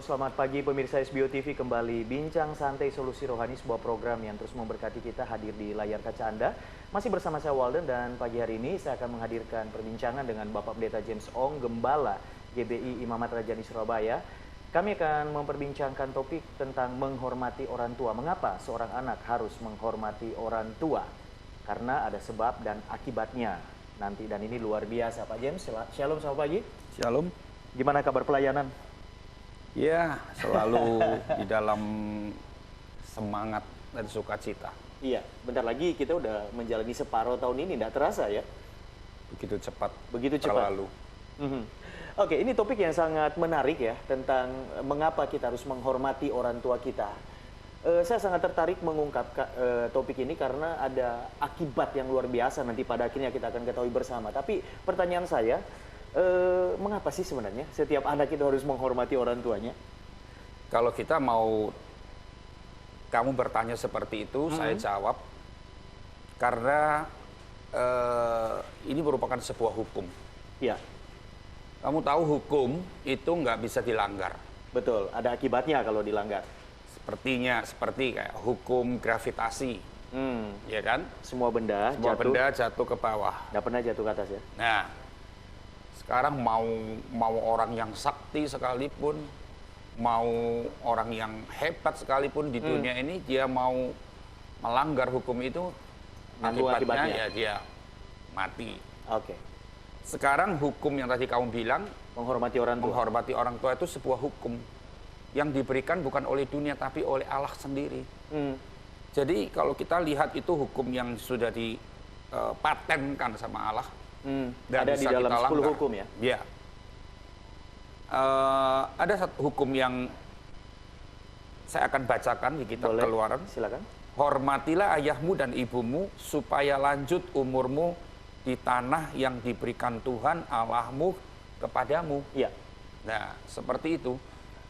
selamat pagi pemirsa SBO TV. Kembali Bincang Santai Solusi Rohani, sebuah program yang terus memberkati kita, hadir di layar kaca Anda. Masih bersama saya Walden, dan pagi hari ini saya akan menghadirkan perbincangan dengan Bapak Pendeta James Ong, Gembala GBI Imamat Rajani Surabaya. Kami akan memperbincangkan topik tentang menghormati orang tua. Mengapa seorang anak harus menghormati orang tua? Karena ada sebab dan akibatnya nanti, dan ini luar biasa. Pak James, shalom, selamat pagi. Shalom. Gimana kabar pelayanan? Ya, selalu di dalam semangat dan sukacita. Iya, bentar lagi kita udah menjalani separuh tahun ini, tidak terasa ya? Begitu cepat. Begitu cepat. Berlalu. Oke, ini topik yang sangat menarik ya, tentang mengapa kita harus menghormati orang tua kita. Saya sangat tertarik mengungkap topik ini karena ada akibat yang luar biasa nanti pada akhirnya kita akan ketahui bersama. Tapi pertanyaan saya, mengapa sih sebenarnya setiap anak itu harus menghormati orang tuanya? Kalau kita mau, kamu bertanya seperti itu, saya jawab. Karena ini merupakan sebuah hukum. Iya. Kamu tahu hukum itu nggak bisa dilanggar. Betul, ada akibatnya kalau dilanggar. Seperti kayak hukum gravitasi, ya kan? Semua benda benda jatuh ke bawah. nggak pernah jatuh ke atas ya? Nah, sekarang mau orang yang sakti sekalipun, mau orang yang hebat sekalipun di dunia ini, dia mau melanggar hukum itu, akibatnya ya dia mati. Oke. Sekarang hukum yang tadi kamu bilang, Menghormati orang tua. menghormati orang tua itu sebuah hukum yang diberikan bukan oleh dunia tapi oleh Allah sendiri. Jadi kalau kita lihat itu hukum yang sudah dipatenkan sama Allah. Ada di dalam 10 hukum ya? Ya. Ada satu hukum yang saya akan bacakan di kitab Keluaran. Silakan. Hormatilah ayahmu dan ibumu supaya lanjut umurmu di tanah yang diberikan Tuhan Allahmu kepadamu. Iya. Nah, seperti itu.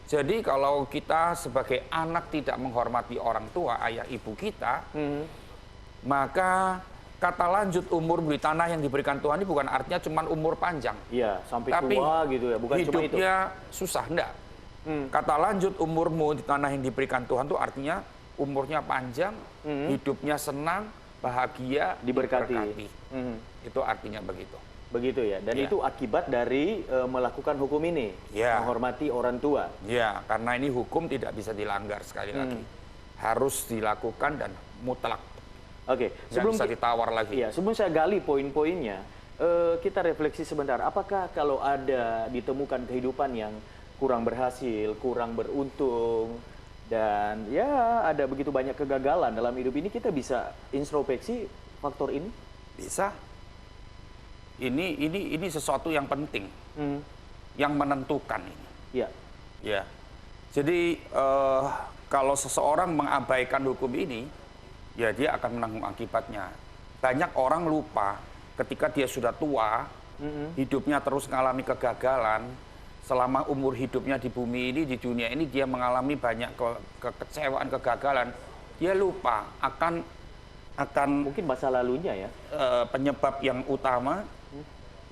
Jadi kalau kita sebagai anak tidak menghormati orang tua, ayah ibu kita, maka kata lanjut umur di tanah yang diberikan Tuhan ini bukan artinya cuma umur panjang. Iya, sampai tapi tua gitu ya, bukan cuma itu. Hidupnya susah, enggak. Kata lanjut umurmu di tanah yang diberikan Tuhan itu artinya umurnya panjang, hidupnya senang, bahagia, diberkati. Itu artinya begitu. Begitu ya, dan itu akibat dari melakukan hukum ini, menghormati orang tua. Ya, karena ini hukum tidak bisa dilanggar sekali lagi. Harus dilakukan dan mutlak. Oke, sebelum bisa ditawar lagi. Iya, sebelum saya gali poin-poinnya, kita refleksi sebentar. Apakah kalau ada ditemukan kehidupan yang kurang berhasil, kurang beruntung, dan ya ada begitu banyak kegagalan dalam hidup ini, kita bisa introspeksi faktor ini? Bisa. Ini sesuatu yang penting, yang menentukan ini. Iya. Ya. Jadi kalau seseorang mengabaikan hukum ini, ya dia akan menanggung akibatnya. Banyak orang lupa ketika dia sudah tua, hidupnya terus mengalami kegagalan. Selama umur hidupnya di bumi ini, di dunia ini, dia mengalami banyak kekecewaan, kegagalan. Dia lupa akan mungkin masa lalunya ya. Penyebab yang utama,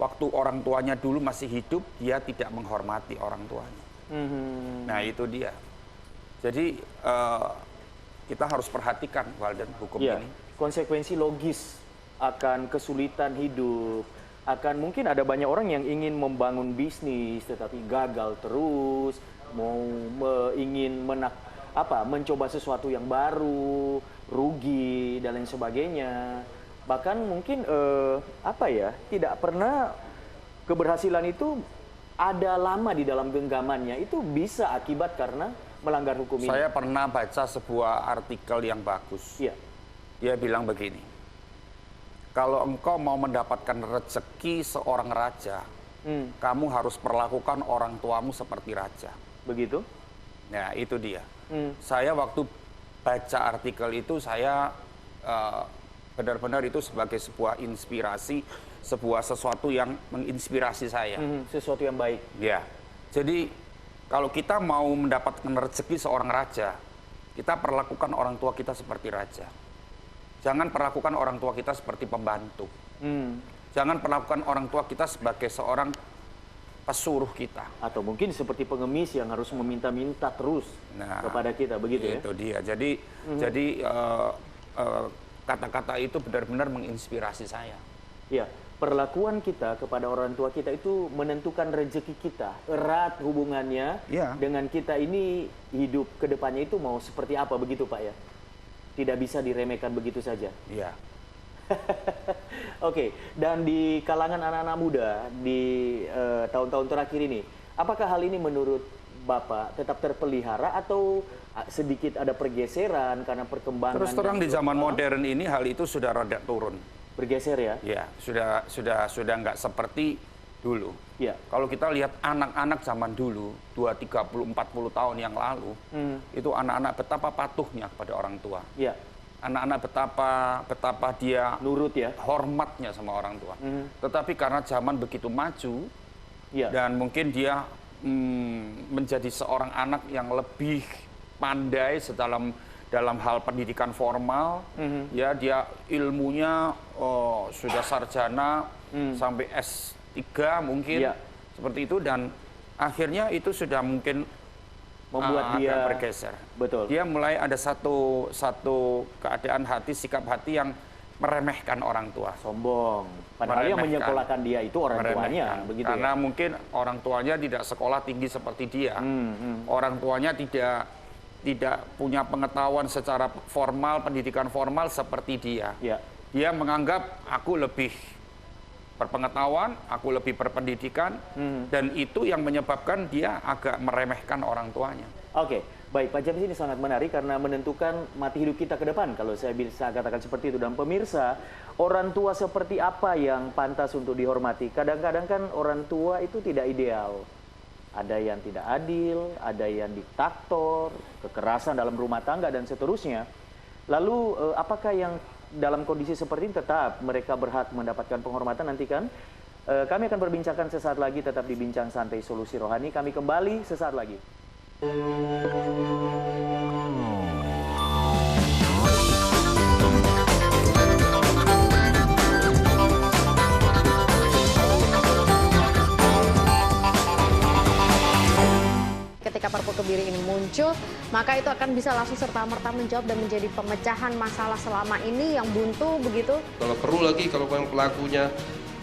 waktu orang tuanya dulu masih hidup, dia tidak menghormati orang tuanya. Nah itu dia. Jadi kita harus perhatikan, Walden, hukum ini. Konsekuensi logis akan kesulitan hidup, akan mungkin ada banyak orang yang ingin membangun bisnis tetapi gagal terus, ingin mencoba sesuatu yang baru, rugi dan lain sebagainya. Bahkan mungkin tidak pernah keberhasilan itu ada lama di dalam genggamannya, itu bisa akibat karena melanggar hukum ini. Saya pernah baca sebuah artikel yang bagus. Iya. Dia bilang begini, kalau engkau mau mendapatkan rezeki seorang raja, kamu harus perlakukan orang tuamu seperti raja. Begitu? Nah itu dia. Saya waktu baca artikel itu, saya benar-benar itu sebagai sebuah inspirasi, sesuatu yang menginspirasi saya. Sesuatu yang baik. Ya. Jadi kalau kita mau mendapatkan rezeki seorang raja, kita perlakukan orang tua kita seperti raja. Jangan perlakukan orang tua kita seperti pembantu. Jangan perlakukan orang tua kita sebagai seorang pesuruh kita. Atau mungkin seperti pengemis yang harus meminta-minta terus kepada kita, begitu ya? Itu dia. Jadi kata-kata itu benar-benar menginspirasi saya. Ya, perlakuan kita kepada orang tua kita itu menentukan rezeki kita. Erat hubungannya dengan kita ini hidup ke depannya itu mau seperti apa, begitu Pak ya? Tidak bisa diremehkan begitu saja. Iya. Oke, dan di kalangan anak-anak muda di tahun-tahun terakhir ini, apakah hal ini menurut Bapak tetap terpelihara atau sedikit ada pergeseran karena perkembangan? Terus terang di zaman modern ini hal itu sudah rada turun. Bergeser ya? Ya, sudah nggak seperti dulu. Ya. Kalau kita lihat anak-anak zaman dulu, 2, 30, 40 tahun yang lalu, itu anak-anak betapa patuhnya kepada orang tua. Ya. Anak-anak betapa dia nurut ya, hormatnya sama orang tua. Tetapi karena zaman begitu maju, dan mungkin dia menjadi seorang anak yang lebih pandai dalam hal pendidikan formal, ya dia ilmunya sudah sarjana sampai S3 mungkin seperti itu, dan akhirnya itu sudah mungkin membuat dia bergeser. Betul. Dia mulai ada satu keadaan hati, sikap hati yang meremehkan orang tua. Sombong. Padahal yang menyekolahkan dia itu orang tuanya, begitu ya? Karena mungkin orang tuanya tidak sekolah tinggi seperti dia. Orang tuanya tidak punya pengetahuan secara formal, pendidikan formal seperti dia. Ya. Dia menganggap aku lebih berpengetahuan, aku lebih berpendidikan, dan itu yang menyebabkan dia agak meremehkan orang tuanya. Oke, baik, Pak James, ini sangat menarik karena menentukan mati hidup kita ke depan, kalau saya bisa katakan seperti itu. Dan pemirsa, orang tua seperti apa yang pantas untuk dihormati? Kadang-kadang kan orang tua itu tidak ideal. Ada yang tidak adil, ada yang diktator, kekerasan dalam rumah tangga, dan seterusnya. Lalu, apakah yang dalam kondisi seperti ini tetap mereka berhak mendapatkan penghormatan? Nantikan. Kami akan berbincangkan sesaat lagi, tetap di Bincang Santai Solusi Rohani. Kami kembali sesaat lagi. Ketika Perpu Kebiri ini muncul, maka itu akan bisa langsung serta-merta menjawab dan menjadi pemecahan masalah selama ini yang buntu begitu. Kalau perlu lagi, kalau pelakunya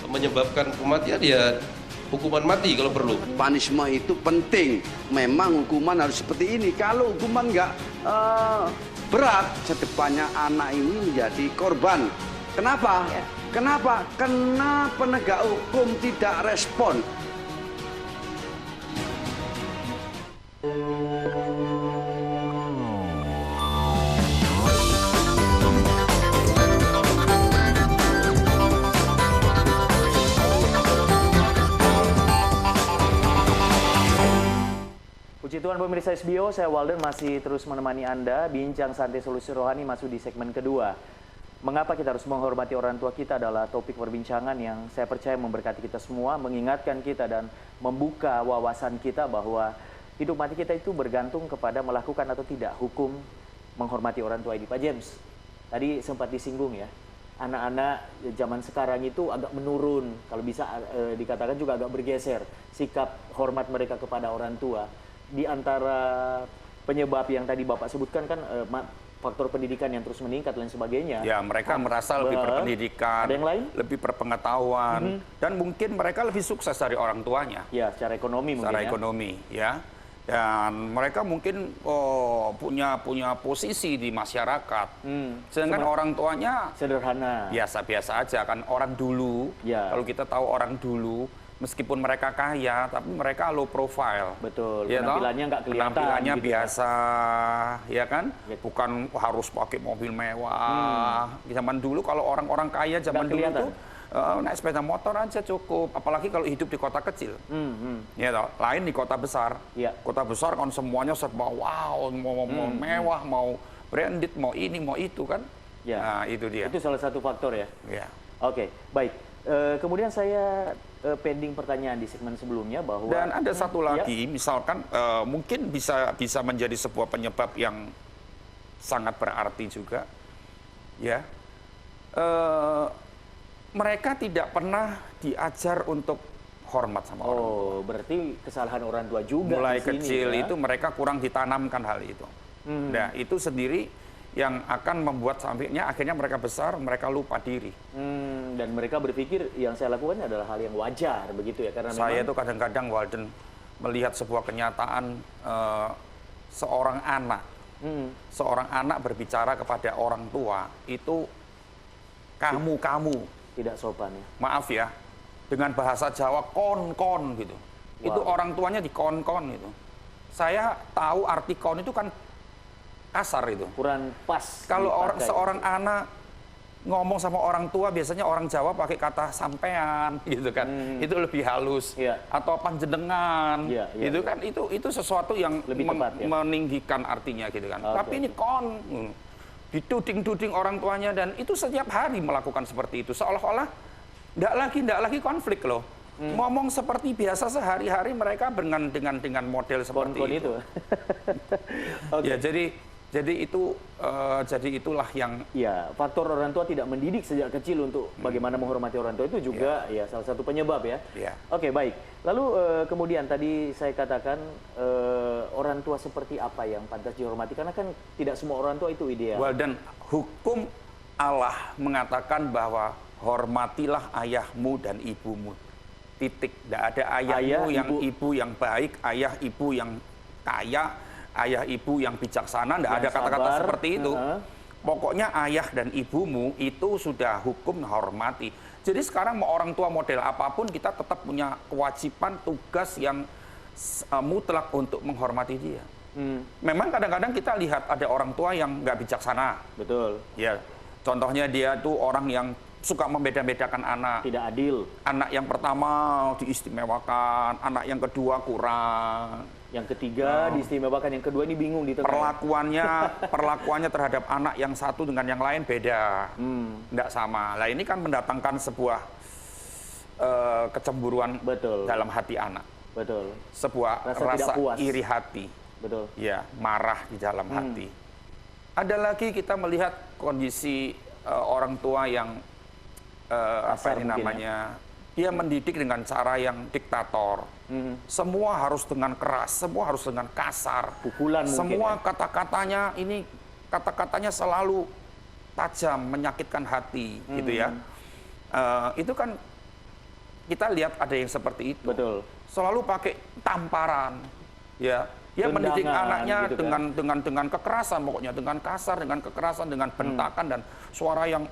menyebabkan kematian, ya hukuman mati kalau perlu. Punishment itu penting. Memang hukuman harus seperti ini. Kalau hukuman nggak berat, sedepannya anak ini menjadi korban. Kenapa? Kenapa? Karena penegak hukum tidak respon. Puji Tuhan pemirsa SBO, saya Walden masih terus menemani Anda. Bincang Santai Solusi Rohani masuk di segmen kedua. Mengapa kita harus menghormati orang tua kita adalah topik perbincangan yang saya percaya memberkati kita semua, mengingatkan kita dan membuka wawasan kita bahwa hidup mati kita itu bergantung kepada melakukan atau tidak hukum menghormati orang tua ini. Pak James, tadi sempat disinggung ya, anak-anak zaman sekarang itu agak menurun, kalau bisa dikatakan juga agak bergeser sikap hormat mereka kepada orang tua. Di antara penyebab yang tadi Bapak sebutkan kan faktor pendidikan yang terus meningkat dan sebagainya. Ya, mereka merasa lebih berpendidikan, ada yang lain? lebih berpengetahuan, dan mungkin mereka lebih sukses dari orang tuanya. Ya, secara ekonomi mungkin secara ya. ekonomi, ya. Dan mereka mungkin punya posisi di masyarakat. Sedangkan orang tuanya sederhana. Biasa-biasa aja kan, orang dulu. Ya. Kalau kita tahu orang dulu, meskipun mereka kaya, tapi mereka low profile. Betul, ya, penampilannya nggak kelihatan. Penampilannya gitu biasa, ya kan? Gitu. Bukan harus pakai mobil mewah. Di zaman dulu kalau orang-orang kaya zaman dulu itu naik sepeda motor aja cukup. Apalagi kalau hidup di kota kecil. Ya, toh. Lain di kota besar. Ya. Kota besar kan semuanya serba wow, mau mewah, mau branded, mau ini, mau itu kan. Ya. Nah, itu dia. Itu salah satu faktor ya. Ya. Oke, baik. Kemudian saya pending pertanyaan di segmen sebelumnya bahwa dan ada satu lagi, misalkan mungkin bisa menjadi sebuah penyebab yang sangat berarti juga, ya. Mereka tidak pernah diajar untuk hormat sama orang tua. Oh, berarti kesalahan orang tua juga Mulai di sini, kecil ya? itu mereka kurang ditanamkan hal itu. Nah, itu sendiri yang akan membuat sampingnya akhirnya mereka besar, mereka lupa diri. Dan mereka berpikir yang saya lakukan adalah hal yang wajar, begitu ya? Karena Saya memang itu kadang-kadang, Walden, melihat sebuah kenyataan seorang anak berbicara kepada orang tua itu kamu. tidak sopan ya. Maaf ya, dengan bahasa Jawa kon gitu. Itu orang tuanya dikon-kon gitu. Saya tahu arti kon itu kan kasar itu. Kurang pas. Kalau dipakai. seorang anak ngomong sama orang tua, biasanya orang Jawa pakai kata sampean gitu kan. Itu lebih halus. Iya. Atau panjenengan. Iya, iya, Itu iya. kan itu sesuatu yang Lebih tepat, ya? meninggikan artinya gitu kan. Oke, Tapi ini kon. Dituding-tuding orang tuanya dan itu setiap hari melakukan seperti itu. Seolah-olah enggak lagi konflik loh. Ngomong seperti biasa sehari-hari mereka dengan model seperti Kon-kon itu. itu. Oke. Ya jadi itulah yang Ya, faktor orang tua tidak mendidik sejak kecil untuk bagaimana menghormati orang tua itu juga ya salah satu penyebab ya. Iya. Oke, baik. Lalu kemudian tadi saya katakan orang tua seperti apa yang pantas dihormati karena kan tidak semua orang tua itu ideal. dan hukum Allah mengatakan bahwa hormatilah ayahmu dan ibumu. Titik. Tidak ada ayahmu Ayah, ibu yang baik, ayah ibu yang kaya, ayah ibu yang bijaksana, tidak Yang ada kata-kata sabar. seperti itu. Pokoknya ayah dan ibumu itu sudah hukum hormati. Jadi sekarang mau orang tua model apapun kita tetap punya kewajiban tugas yang mutlak untuk menghormati dia. Memang kadang-kadang kita lihat ada orang tua yang nggak bijaksana. Betul. Ya, contohnya dia tuh orang yang suka membeda-bedakan anak. Tidak adil. Anak yang pertama diistimewakan, anak yang kedua kurang. Yang ketiga diistimewakan, yang kedua ini bingung di tengah. Perlakuannya terhadap anak yang satu dengan yang lain beda, tidak sama. Lah ini kan mendatangkan sebuah kecemburuan Betul. dalam hati anak, Betul. sebuah Rasa tidak rasa puas. iri hati, Betul. ya marah di dalam hati. Ada lagi kita melihat kondisi orang tua yang apa ini mungkin namanya, dia mendidik dengan cara yang diktator. Semua harus dengan keras, semua harus dengan kasar. Pukulan mungkin Semua ya? kata-katanya selalu tajam, menyakitkan hati, gitu ya. Itu kan kita lihat ada yang seperti itu. Betul. Selalu pakai tamparan, ya. Dia mendidik Tendangan, anaknya gitu kan? dengan kekerasan, pokoknya dengan kasar, dengan kekerasan, dengan bentakan dan suara yang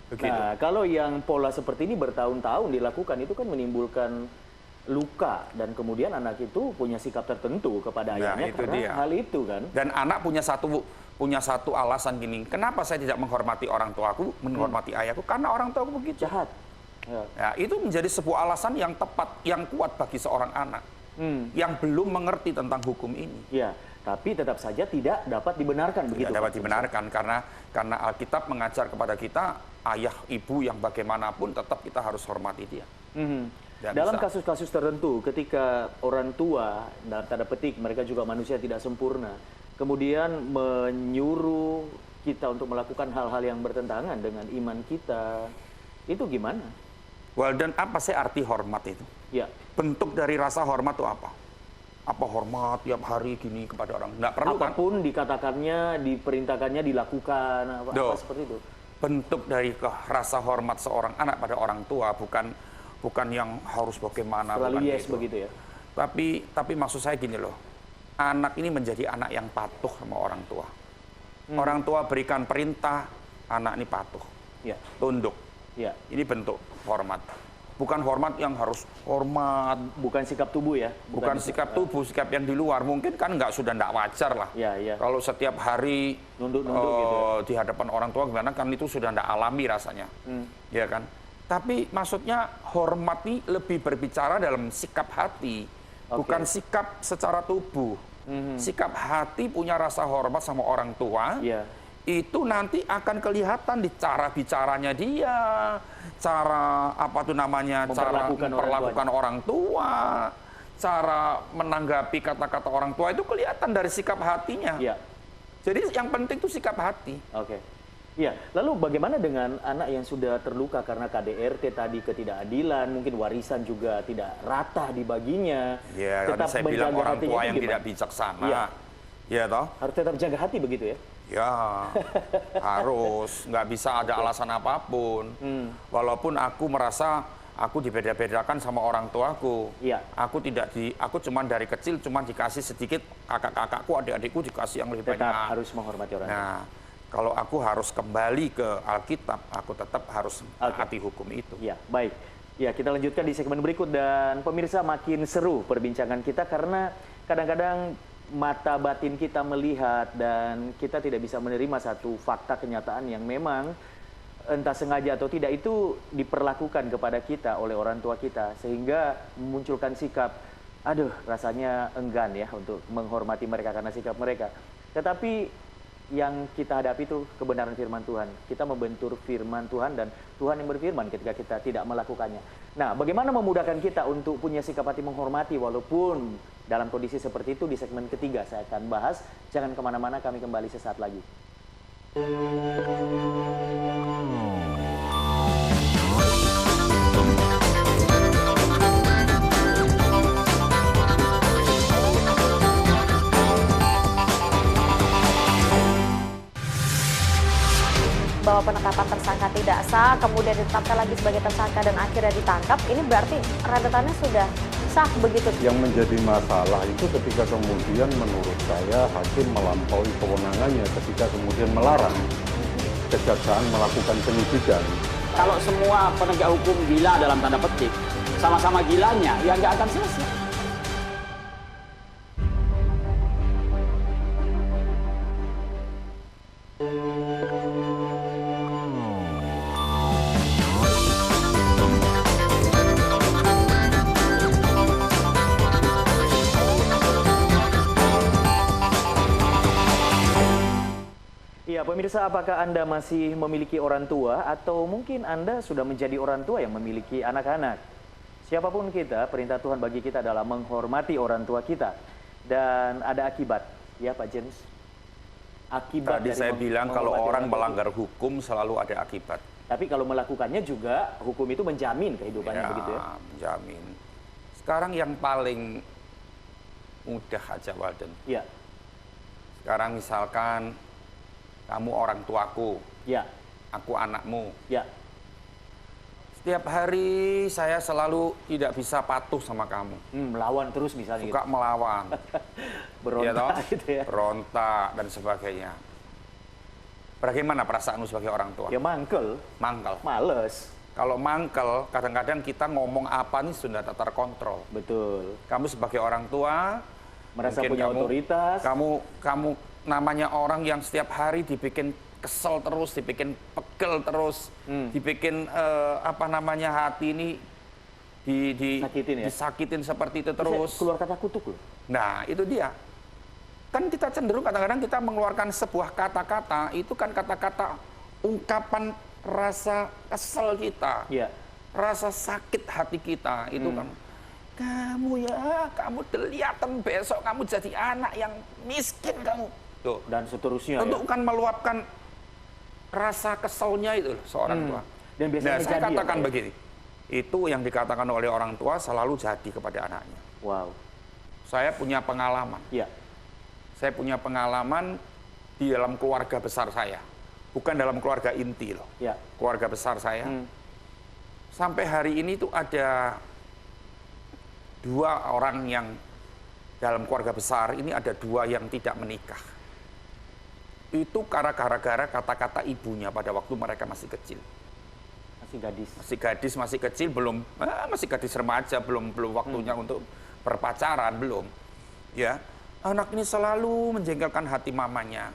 begitu. Nah, kalau yang pola seperti ini bertahun-tahun dilakukan itu kan menimbulkan luka dan kemudian anak itu punya sikap tertentu kepada Nah, ayahnya itu karena dia. hal itu kan. Dan anak punya satu alasan gini, kenapa saya tidak menghormati orang tuaku, menghormati ayahku? Karena orang tuaku begitu. Jahat. Ya. Ya, itu menjadi sebuah alasan yang tepat, yang kuat bagi seorang anak yang belum mengerti tentang hukum ini. Ya, tapi tetap saja tidak dapat dibenarkan begitu. Tidak dapat Pak? dibenarkan karena Alkitab mengajar kepada kita ayah ibu yang bagaimanapun tetap kita harus hormati dia. Tidak Dalam bisa. kasus-kasus tertentu, ketika orang tua, dalam tanda petik, mereka juga manusia tidak sempurna, kemudian menyuruh kita untuk melakukan hal-hal yang bertentangan dengan iman kita, itu gimana? Dan apa sih arti hormat itu? Ya, Bentuk dari rasa hormat itu apa? Apa hormat tiap hari gini kepada orang? Nggak perlu kan? apapun dikatakannya, diperintahkannya, dilakukan, apa seperti itu. Bentuk dari rasa hormat seorang anak pada orang tua bukan yang harus bagaimana, Terlalu bukan yes gitu. begitu ya. Tapi maksud saya gini loh, anak ini menjadi anak yang patuh sama orang tua. Orang tua berikan perintah, anak ini patuh, Ya, tunduk. ya. Ini bentuk hormat. Bukan hormat yang harus hormat, Bukan sikap tubuh ya. bukan sikap tubuh, sikap yang di luar. Mungkin kan nggak wajar lah. Ya, ya. Kalau setiap hari Nunduk-nunduk gitu ya. di hadapan orang tua gimana kan itu sudah nggak alami rasanya, ya kan? Tapi maksudnya hormat ini lebih berbicara dalam sikap hati, bukan sikap secara tubuh. Sikap hati punya rasa hormat sama orang tua. Ya. Itu nanti akan kelihatan di cara bicaranya dia, cara apa tuh namanya, cara memperlakukan orang tua, cara menanggapi kata-kata orang tua itu kelihatan dari sikap hatinya. Ya. Jadi yang penting itu sikap hati. Oke. Ya, lalu bagaimana dengan anak yang sudah terluka karena KDRT tadi, ketidakadilan, mungkin warisan juga tidak rata dibaginya. Ya, tadi saya bilang orang tua yang tidak bijaksana. Iya. Ya toh? Harus tetap jaga hati begitu ya? Ya, harus. Nggak bisa ada alasan apapun. Walaupun aku merasa aku dibeda-bedakan sama orang tuaku. Iya. Aku cuman dari kecil cuman dikasih sedikit, kakak-kakakku, adik-adikku dikasih yang lebih Tetap banyak. harus menghormati orang tua. Nah, kalau aku harus kembali ke Alkitab, aku tetap harus taati hukum itu. Ya, baik. Ya, kita lanjutkan di segmen berikut dan pemirsa makin seru perbincangan kita karena kadang-kadang mata batin kita melihat dan kita tidak bisa menerima satu fakta kenyataan yang memang entah sengaja atau tidak itu diperlakukan kepada kita oleh orang tua kita sehingga memunculkan sikap aduh rasanya enggan ya untuk menghormati mereka karena sikap mereka. Tetapi yang kita hadapi itu kebenaran firman Tuhan. Kita membentur firman Tuhan dan Tuhan yang berfirman ketika kita tidak melakukannya. Nah, bagaimana memudahkan kita untuk punya sikap hati menghormati walaupun dalam kondisi seperti itu di segmen ketiga saya akan bahas. Jangan kemana-mana, kami kembali sesaat lagi. Bahwa penetapan tersangka tidak sah, kemudian ditetapkan lagi sebagai tersangka dan akhirnya ditangkap, ini berarti rentetannya sudah sah begitu? Yang menjadi masalah itu ketika kemudian menurut saya hakim melampaui kewenangannya ketika kemudian melarang kejaksaan melakukan penyidikan. Kalau semua penegak hukum gila dalam tanda petik, sama-sama gilanya, ya nggak akan selesai. Ya, pemirsa, apakah Anda masih memiliki orang tua atau mungkin Anda sudah menjadi orang tua yang memiliki anak-anak? Siapapun kita, perintah Tuhan bagi kita adalah menghormati orang tua kita. Dan ada akibat, ya Pak James? Akibat Tadi dari saya bilang kalau orang tua melanggar kita. hukum selalu ada akibat. Tapi kalau melakukannya juga, hukum itu menjamin kehidupannya begitu ya? Menjamin. Sekarang yang paling mudah aja, Walden. Ya, Sekarang misalkan kamu orang tuaku, ya, aku anakmu. ya. Setiap hari saya selalu tidak bisa patuh sama kamu. Melawan terus misalnya Suka melawan. Berontak Ya toh? gitu ya. Berontak dan sebagainya. Bagaimana perasaanmu sebagai orang tua? Ya mangkel, Mangkel. males. Kalau mangkel, kadang-kadang kita ngomong apa nih sudah tak terkontrol. Betul. Kamu sebagai orang tua, Merasa mungkin punya otoritas. Kamu namanya orang yang setiap hari dibikin kesel terus, dibikin pegel terus, dibikin hati ini Sakitin ya? disakitin seperti itu Saya terus. keluar kata kutuk loh. Nah, itu dia. Kan kita cenderung kadang-kadang kita mengeluarkan sebuah kata-kata, itu kan kata-kata ungkapan rasa kesel kita. Iya. Rasa sakit hati kita, itu kan. Kamu kelihatan besok kamu jadi anak yang miskin kamu. Tuh. Dan seterusnya Untuk ya. kan meluapkan rasa keselnya itu loh, seorang tua. Dan biasanya Nah, saya jadi katakan ya, Pak, ya? begini. Itu yang dikatakan oleh orang tua selalu jadi kepada anaknya. Wow. Saya punya pengalaman. Iya. Saya punya pengalaman di dalam keluarga besar saya. Bukan dalam keluarga inti loh. Ya. Keluarga besar saya. Sampai hari ini tuh ada 2 orang yang dalam keluarga besar ini ada 2 yang tidak menikah. Itu gara-gara kata-kata ibunya pada waktu mereka masih kecil. Masih gadis. Masih kecil, masih gadis remaja, belum waktunya untuk berpacaran, belum. Ya, anak ini selalu menjengkelkan hati mamanya.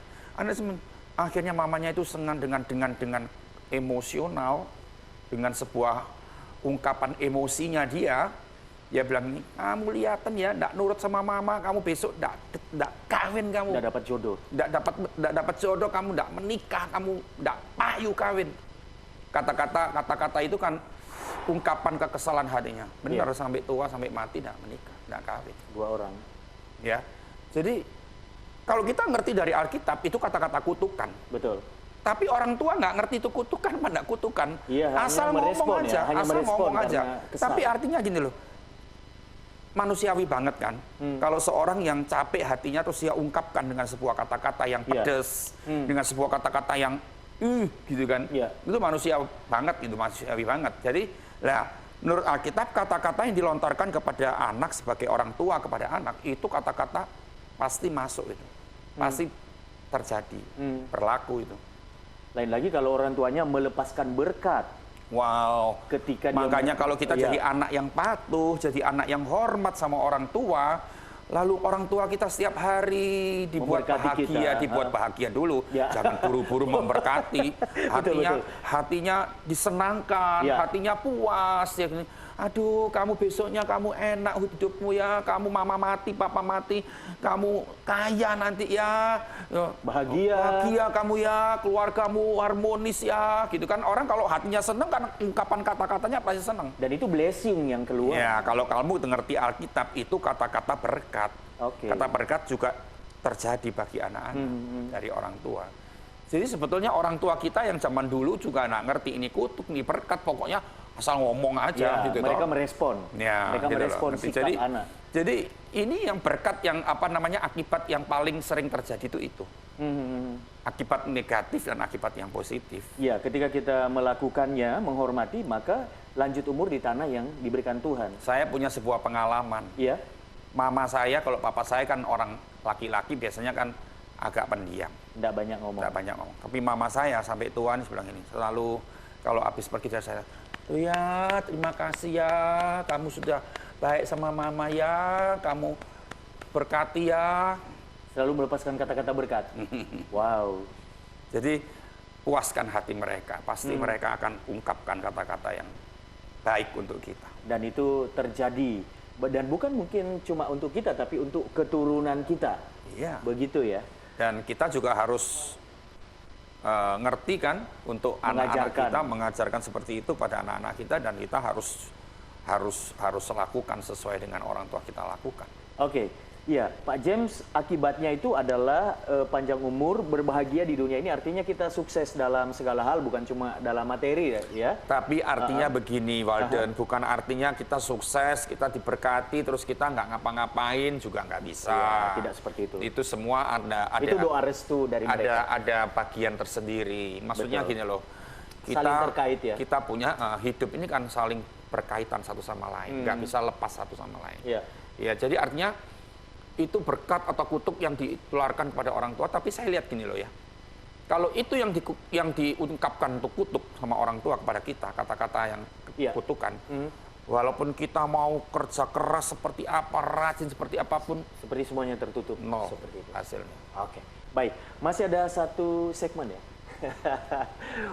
Akhirnya mamanya itu senang dengan emosional, dengan sebuah ungkapan emosinya dia bilang ini, kamu lihatan ya, ndak nurut sama mama, kamu besok ndak kawin kamu. Nggak dapat jodoh. Ndak dapat jodoh, kamu ndak menikah, kamu ndak payu kawin. Kata-kata itu kan ungkapan kekesalan hatinya. Benar, sampai tua, sampai mati ndak menikah, ndak kawin. 2 orang. Ya. Jadi kalau kita ngerti dari Alkitab itu kata-kata kutukan. Betul. Tapi orang tua nggak ngerti itu kutukan apa nggak kutukan. Iya, hanya asal ngomong merespon aja, ya, hanya asal merespon ngomong aja. karena kesal. Tapi artinya gini loh, manusiawi banget kan. Kalau seorang yang capek hatinya terus dia ungkapkan dengan sebuah kata-kata yang Iya. pedes, dengan sebuah kata-kata yang gitu kan. Iya. Itu manusia banget, itu manusiawi banget. Jadi, lah menurut Alkitab kata-kata yang dilontarkan kepada anak sebagai orang tua kepada anak itu kata-kata pasti masuk itu. Pasti terjadi, berlaku itu. Lain lagi kalau orang tuanya melepaskan berkat. Wow. Ketika dia Makanya kalau kita Iya. jadi anak yang patuh, jadi anak yang hormat sama orang tua, lalu orang tua kita setiap hari dibuat Memberkati bahagia, kita. dibuat bahagia dulu. Ya. Jangan buru-buru memberkati. Hatinya betul. hatinya disenangkan, Ya. hatinya puas. Ya, gini, aduh, kamu besoknya kamu enak hidupmu ya, kamu mama mati, papa mati, kamu kaya nanti ya. Bahagia. Bahagia kamu ya, keluargamu harmonis ya, gitu kan. Orang kalau hatinya seneng kan ungkapan kata-katanya pasti seneng. Dan itu blessing yang keluar. Ya, kalau kamu ngerti Alkitab itu kata-kata berkat. Oke. Kata berkat juga terjadi bagi anak-anak dari orang tua. Jadi sebetulnya orang tua kita yang zaman dulu juga nggak ngerti ini kutuk, ini berkat, pokoknya asal ngomong aja Ya, gitu. mereka toh. merespon. Ya, Mereka gitu loh. merespon Ngerti? sikap anak. Jadi ini yang berkat yang akibat yang paling sering terjadi itu. Akibat negatif dan akibat yang positif. Ya, ketika kita melakukannya, menghormati, maka lanjut umur di tanah yang diberikan Tuhan. Saya punya sebuah pengalaman. Iya. Mama saya, kalau papa saya kan orang laki-laki biasanya kan agak pendiam, Tidak banyak ngomong. tidak banyak ngomong. Tapi mama saya sampai tua nih bilang ini, selalu kalau habis pergi dari saya, "Oh ya, terima kasih ya, kamu sudah baik sama mama ya, kamu berkati ya." Selalu melepaskan kata-kata berkat. Wow. Jadi puaskan hati mereka, pasti mereka akan ungkapkan kata-kata yang baik untuk kita. Dan itu terjadi. Dan bukan mungkin cuma untuk kita, tapi untuk keturunan kita. Iya. Begitu ya. Dan kita juga harus ngerti kan untuk anak-anak Mengajarkan. kita, mengajarkan seperti itu pada anak-anak kita, dan kita harus lakukan sesuai dengan orang tua kita lakukan. Oke. Iya, Pak James, akibatnya itu adalah panjang umur, berbahagia di dunia ini. Artinya kita sukses dalam segala hal, bukan cuma dalam materi ya. Tapi artinya begini, Walden, bukan artinya kita sukses, kita diberkati, terus kita nggak ngapa-ngapain juga nggak bisa. Ya, tidak seperti itu. Itu semua ada Itu doa restu dari mereka. ada bagian tersendiri. Maksudnya Betul. gini loh, Saling terkait ya. Kita punya hidup ini kan saling berkaitan satu sama lain, nggak bisa lepas satu sama lain. Iya. Ya, jadi artinya itu berkat atau kutuk yang ditularkan kepada orang tua. Tapi saya lihat gini loh ya, kalau itu yang diungkapkan untuk kutuk sama orang tua kepada kita, kata-kata yang Iya. kutukan, walaupun kita mau kerja keras seperti apa, rajin seperti apapun, Seperti semuanya tertutup. nol Seperti itu. hasilnya. Oke, baik. Masih ada satu segmen ya.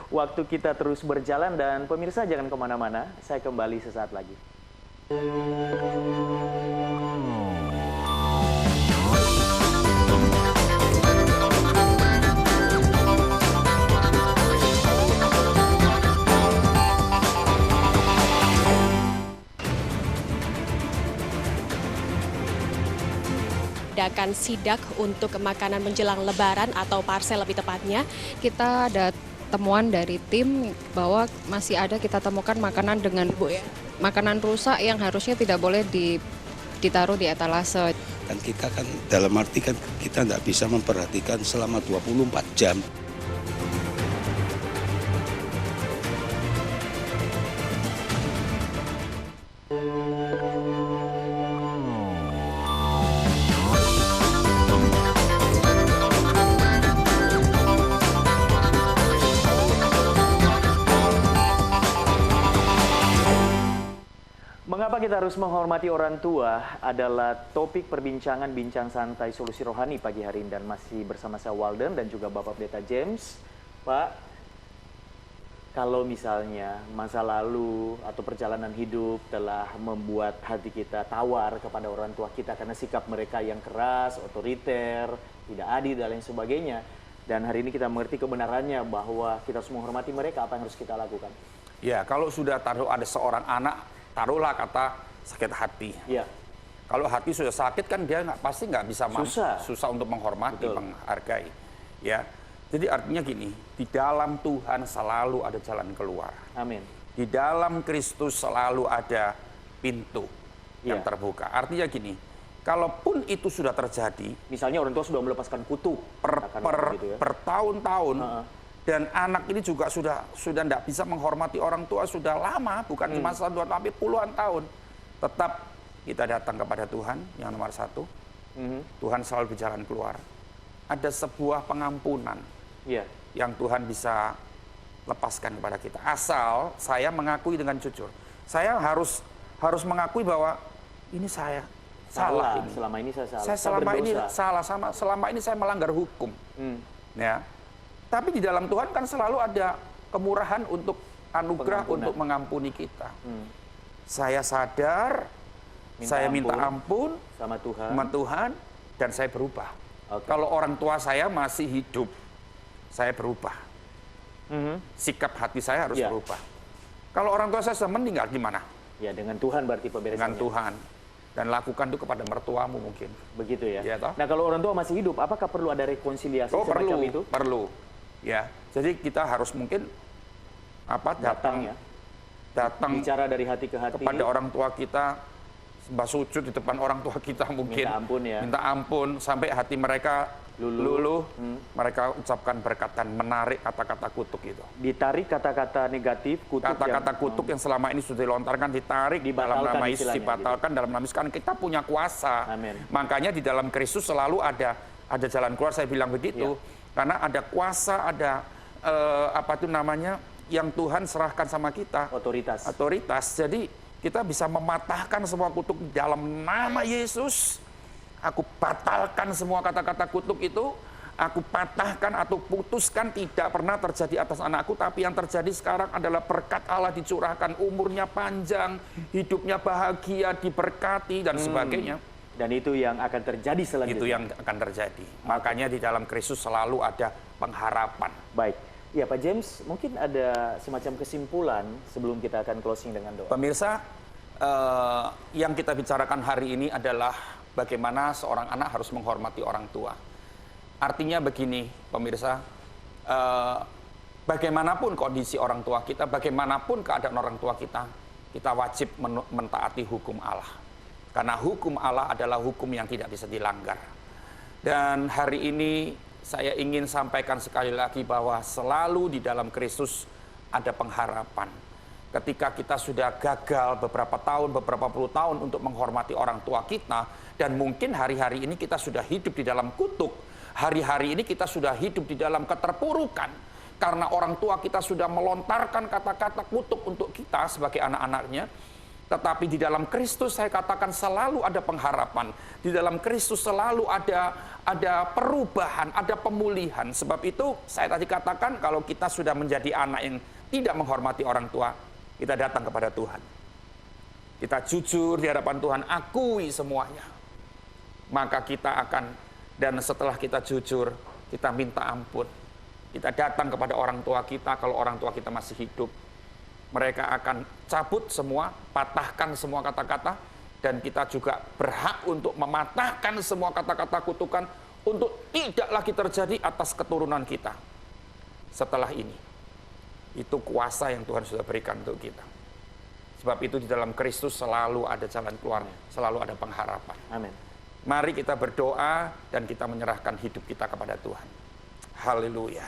Waktu kita terus berjalan dan pemirsa jangan kemana-mana. Saya kembali sesaat lagi. Adakan sidak untuk makanan menjelang Lebaran atau parsel lebih tepatnya. Kita ada temuan dari tim bahwa masih ada kita temukan makanan dengan makanan rusak yang harusnya tidak boleh ditaruh di etalase. Dan kita kan dalam arti kan kita tidak bisa memperhatikan selama 24 jam. Mengapa kita harus menghormati orang tua adalah topik perbincangan Bincang Santai Solusi Rohani pagi hari ini, dan masih bersama saya Walden dan juga Bapak Pendeta James. Pak, kalau misalnya masa lalu atau perjalanan hidup telah membuat hati kita tawar kepada orang tua kita karena sikap mereka yang keras, otoriter, tidak adil dan lain sebagainya, dan hari ini kita mengerti kebenarannya bahwa kita harus menghormati mereka, apa yang harus kita lakukan? Ya, kalau sudah ada seorang anak, taruhlah kata sakit hati. Ya. Kalau hati sudah sakit kan dia pasti nggak bisa Susah. susah untuk menghormati, Betul. menghargai. Ya, Jadi artinya gini, di dalam Tuhan selalu ada jalan keluar. Amin. Di dalam Kristus selalu ada pintu yang Iya. terbuka. Artinya gini, kalaupun itu sudah terjadi, Misalnya orang tua sudah melepaskan kutuk. katakanlah gitu ya. bertahun-tahun, dan anak ini juga sudah tidak bisa menghormati orang tua sudah lama, bukan cuma 1-2 tapi puluhan tahun. Tetap kita datang kepada Tuhan yang nomor 1. Tuhan selalu berjalan keluar. Ada sebuah pengampunan Iya. yang Tuhan bisa lepaskan kepada kita. Asal saya mengakui dengan jujur. Saya harus mengakui bahwa ini saya salah ini. Selama ini saya salah. Saya selama ini salah, selama ini saya melanggar hukum. Ya. Tapi di dalam Tuhan kan selalu ada kemurahan untuk anugerah untuk mengampuni kita. Saya sadar, saya minta ampun sama Tuhan dan saya berubah. Kalau orang tua saya masih hidup, saya berubah. Sikap hati saya harus berubah. Kalau orang tua saya sudah meninggal gimana? Ya, dengan Tuhan berarti pemberesannya. Dengan Tuhan. Dan lakukan itu kepada mertuamu mungkin. Begitu ya. Ya, toh? Nah, kalau orang tua masih hidup, apakah perlu ada rekonsiliasi semacam itu? Perlu. Ya. Jadi kita harus mungkin datang bicara dari hati ke hati kepada orang tua kita, sembah sujud di depan orang tua kita mungkin. Minta ampun ya. Minta ampun sampai hati mereka luluh. Mereka ucapkan berkat dan menarik kata-kata kutuk itu. Ditarik kata-kata negatif, kutuk kata-kata kutuk yang selama ini sudah dilontarkan, ditarik dalam nama Yesus, dibatalkan dalam nama Yesus. Karena kita punya kuasa. Amin. Makanya di dalam Kristus selalu ada jalan keluar. Saya bilang begitu. Karena ada kuasa, ada yang Tuhan serahkan sama kita. Otoritas. Jadi kita bisa mematahkan semua kutuk dalam nama Yesus. Aku batalkan semua kata-kata kutuk itu. Aku patahkan atau putuskan, tidak pernah terjadi atas anakku. Tapi yang terjadi sekarang adalah berkat Allah dicurahkan. Umurnya panjang, hidupnya bahagia, diberkati, dan sebagainya. Dan itu yang akan terjadi selanjutnya. Itu yang akan terjadi. Makanya di dalam Kristus selalu ada pengharapan. Baik. Ya Pak James, mungkin ada semacam kesimpulan sebelum kita akan closing dengan doa. Pemirsa, yang kita bicarakan hari ini adalah bagaimana seorang anak harus menghormati orang tua. Artinya begini, pemirsa, bagaimanapun kondisi orang tua kita, bagaimanapun keadaan orang tua kita wajib mentaati hukum Allah. Karena hukum Allah adalah hukum yang tidak bisa dilanggar. Dan hari ini saya ingin sampaikan sekali lagi bahwa selalu di dalam Kristus ada pengharapan. Ketika kita sudah gagal beberapa tahun, beberapa puluh tahun untuk menghormati orang tua kita, dan mungkin hari-hari ini kita sudah hidup di dalam kutuk, hari-hari ini kita sudah hidup di dalam keterpurukan, karena orang tua kita sudah melontarkan kata-kata kutuk untuk kita sebagai anak-anaknya. Tetapi di dalam Kristus saya katakan selalu ada pengharapan. Di dalam Kristus selalu ada perubahan, ada pemulihan. Sebab itu saya tadi katakan kalau kita sudah menjadi anak yang tidak menghormati orang tua, kita datang kepada Tuhan. Kita jujur di hadapan Tuhan, akui semuanya. Maka kita akan, dan setelah kita jujur, kita minta ampun. Kita datang kepada orang tua kita, kalau orang tua kita masih hidup. Mereka akan cabut semua, patahkan semua kata-kata, dan kita juga berhak untuk mematahkan semua kata-kata kutukan untuk tidak lagi terjadi atas keturunan kita setelah ini. Itu kuasa yang Tuhan sudah berikan untuk kita. Sebab itu di dalam Kristus selalu ada jalan keluar, selalu ada pengharapan. Amin. Mari kita berdoa dan kita menyerahkan hidup kita kepada Tuhan. Haleluya.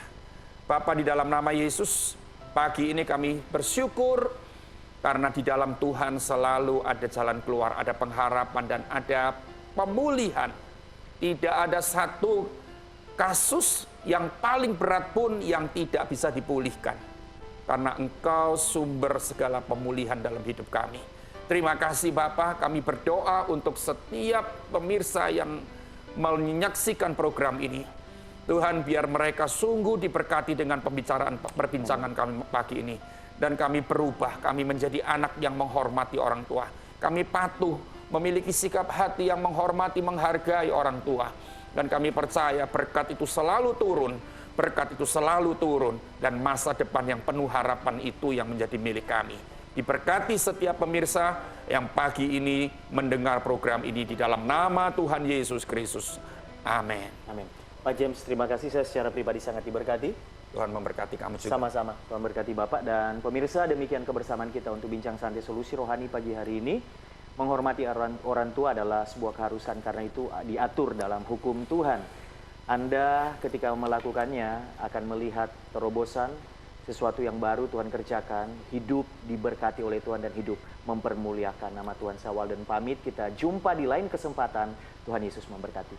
Bapa, di dalam nama Yesus, pagi ini kami bersyukur karena di dalam Tuhan selalu ada jalan keluar, ada pengharapan dan ada pemulihan. Tidak ada satu kasus yang paling berat pun yang tidak bisa dipulihkan. Karena Engkau sumber segala pemulihan dalam hidup kami. Terima kasih Bapa, kami berdoa untuk setiap pemirsa yang menyaksikan program ini. Tuhan, biar mereka sungguh diberkati dengan perbincangan kami pagi ini. Dan kami berubah, kami menjadi anak yang menghormati orang tua. Kami patuh, memiliki sikap hati yang menghormati, menghargai orang tua. Dan kami percaya berkat itu selalu turun, berkat itu selalu turun. Dan masa depan yang penuh harapan itu yang menjadi milik kami. Diberkati setiap pemirsa yang pagi ini mendengar program ini di dalam nama Tuhan Yesus Kristus. Amin. Amin. Pak James, terima kasih. Saya secara pribadi sangat diberkati. Tuhan memberkati kamu juga. Sama-sama. Tuhan berkati Bapak dan pemirsa. Demikian kebersamaan kita untuk bincang santai solusi rohani pagi hari ini. Menghormati orang tua adalah sebuah keharusan karena itu diatur dalam hukum Tuhan. Anda ketika melakukannya akan melihat terobosan, sesuatu yang baru Tuhan kerjakan, hidup diberkati oleh Tuhan dan hidup mempermuliakan nama Tuhan. Saya Walden pamit, kita jumpa di lain kesempatan. Tuhan Yesus memberkati.